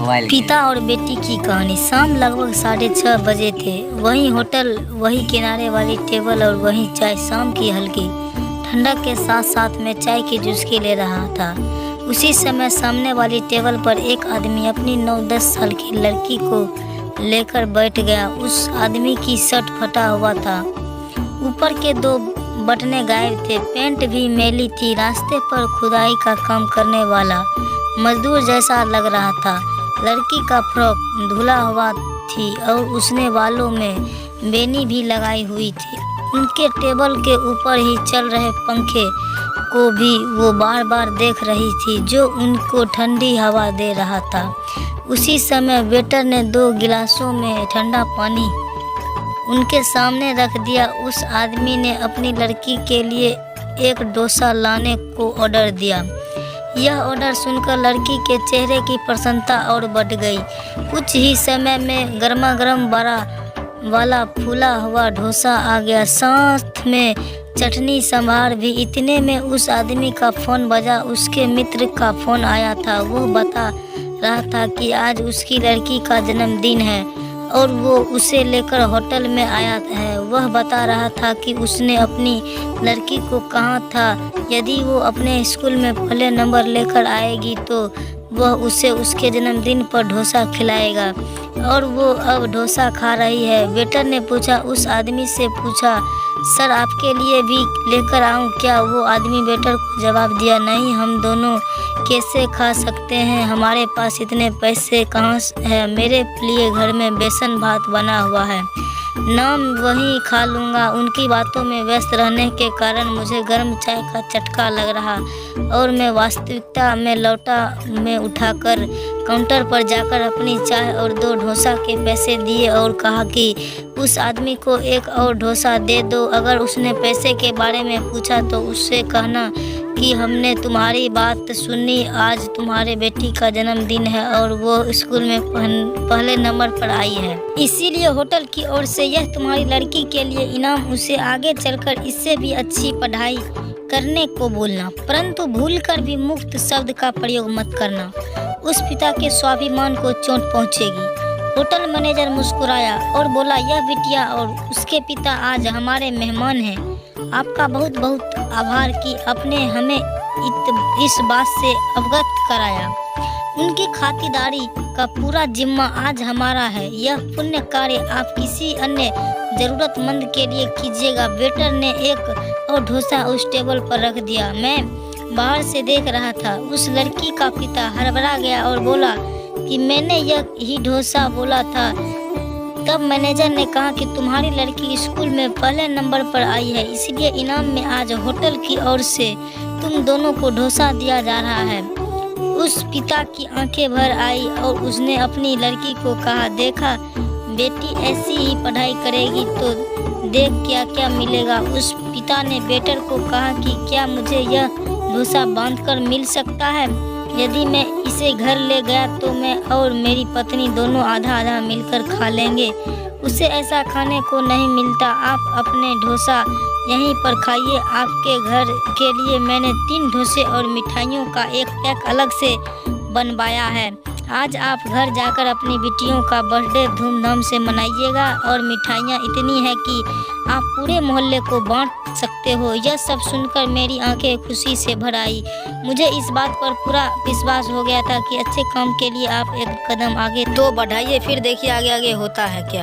पिता और बेटी की कहानी। शाम लगभग 6:30 बजे थे। वही होटल, वही किनारे वाली टेबल और वही चाय। शाम की हल्की ठंडक के साथ साथ में चाय की चुस्की ले रहा था। उसी समय सामने वाली टेबल पर एक आदमी अपनी 9-10 साल की लड़की को लेकर बैठ गया। उस आदमी की शर्ट फटा हुआ था, ऊपर के 2 बटने गायब थे, पैंट भी मैली थी। रास्ते पर खुदाई का काम करने वाला मजदूर जैसा लग रहा था। लड़की का फ्रॉक धुला हुआ थी और उसने बालों में बेनी भी लगाई हुई थी। उनके टेबल के ऊपर ही चल रहे पंखे को भी वो बार बार देख रही थी, जो उनको ठंडी हवा दे रहा था। उसी समय वेटर ने 2 गिलासों में ठंडा पानी उनके सामने रख दिया। उस आदमी ने अपनी लड़की के लिए एक डोसा लाने को ऑर्डर दिया। यह ऑर्डर सुनकर लड़की के चेहरे की प्रसन्नता और बढ़ गई। कुछ ही समय में गर्मा गर्म बड़ा वाला फूला हुआ डोसा आ गया, साथ में चटनी संभार भी। इतने में उस आदमी का फ़ोन बजा। उसके मित्र का फ़ोन आया था। वो बता रहा था कि आज उसकी लड़की का जन्मदिन है और वो उसे लेकर होटल में आया है। वह बता रहा था कि उसने अपनी लड़की को कहा था यदि वो अपने स्कूल में पहले नंबर लेकर आएगी तो वह उसे उसके जन्मदिन पर डोसा खिलाएगा, और वो अब डोसा खा रही है। वेटर ने पूछा, उस आदमी से पूछा, सर आपके लिए भी लेकर आऊं क्या? वो आदमी वेटर को जवाब दिया, नहीं, हम दोनों कैसे खा सकते हैं, हमारे पास इतने पैसे कहाँ है। मेरे लिए घर में बेसन भात बना हुआ है, नाम वही खा लूँगा। उनकी बातों में व्यस्त रहने के कारण मुझे गर्म चाय का चटका लग रहा और मैं वास्तविकता में लौटा। मैं उठाकर काउंटर पर जाकर अपनी चाय और 2 डोसा के पैसे दिए और कहा कि उस आदमी को एक और डोसा दे दो। अगर उसने पैसे के बारे में पूछा तो उससे कहना कि हमने तुम्हारी बात सुनी, आज तुम्हारे बेटी का जन्मदिन है और वो स्कूल में पहले नंबर पर आई है, इसीलिए होटल की ओर से यह तुम्हारी लड़की के लिए इनाम। उसे आगे चलकर इससे भी अच्छी पढ़ाई करने को बोलना, परंतु भूलकर भी मुक्त शब्द का प्रयोग मत करना, उस पिता के स्वाभिमान को चोट पहुंचेगी। होटल मैनेजर मुस्कुराया और बोला, यह बिटिया और उसके पिता आज हमारे मेहमान हैं। आपका बहुत बहुत आभार कि आपने हमें इस बात से अवगत कराया। उनकी खातिरदारी का पूरा जिम्मा आज हमारा है। यह पुण्य कार्य आप किसी अन्य जरूरतमंद के लिए कीजिएगा। वेटर ने एक और डोसा उस टेबल पर रख दिया। मैं बाहर से देख रहा था। उस लड़की का पिता हड़बड़ा गया और बोला कि मैंने यह ही डोसा बोला था। तब मैनेजर ने कहा कि तुम्हारी लड़की स्कूल में पहले नंबर पर आई है, इसलिए इनाम में आज होटल की ओर से तुम दोनों को डोसा दिया जा रहा है। उस पिता की आंखें भर आई और उसने अपनी लड़की को कहा, देखा बेटी ऐसी ही पढ़ाई करेगी तो देख क्या क्या मिलेगा। उस पिता ने वेटर को कहा कि क्या मुझे यह डोसा बांधकर मिल सकता है? यदि मैं इसे घर ले गया तो मैं और मेरी पत्नी दोनों आधा आधा मिलकर खा लेंगे। उसे ऐसा खाने को नहीं मिलता। आप अपने डोसा यहीं पर खाइए। आपके घर के लिए मैंने 3 डोसे और मिठाइयों का एक पैक अलग से बनवाया है। आज आप घर जाकर अपनी बिटियों का बर्थडे धूमधाम से मनाइएगा और मिठाइयाँ इतनी है कि आप पूरे मोहल्ले को बांट सकते हो। यह सब सुनकर मेरी आंखें खुशी से भर आई। मुझे इस बात पर पूरा विश्वास हो गया था कि अच्छे काम के लिए आप एक कदम आगे तो बढ़ाइए, फिर देखिए आगे आगे होता है क्या।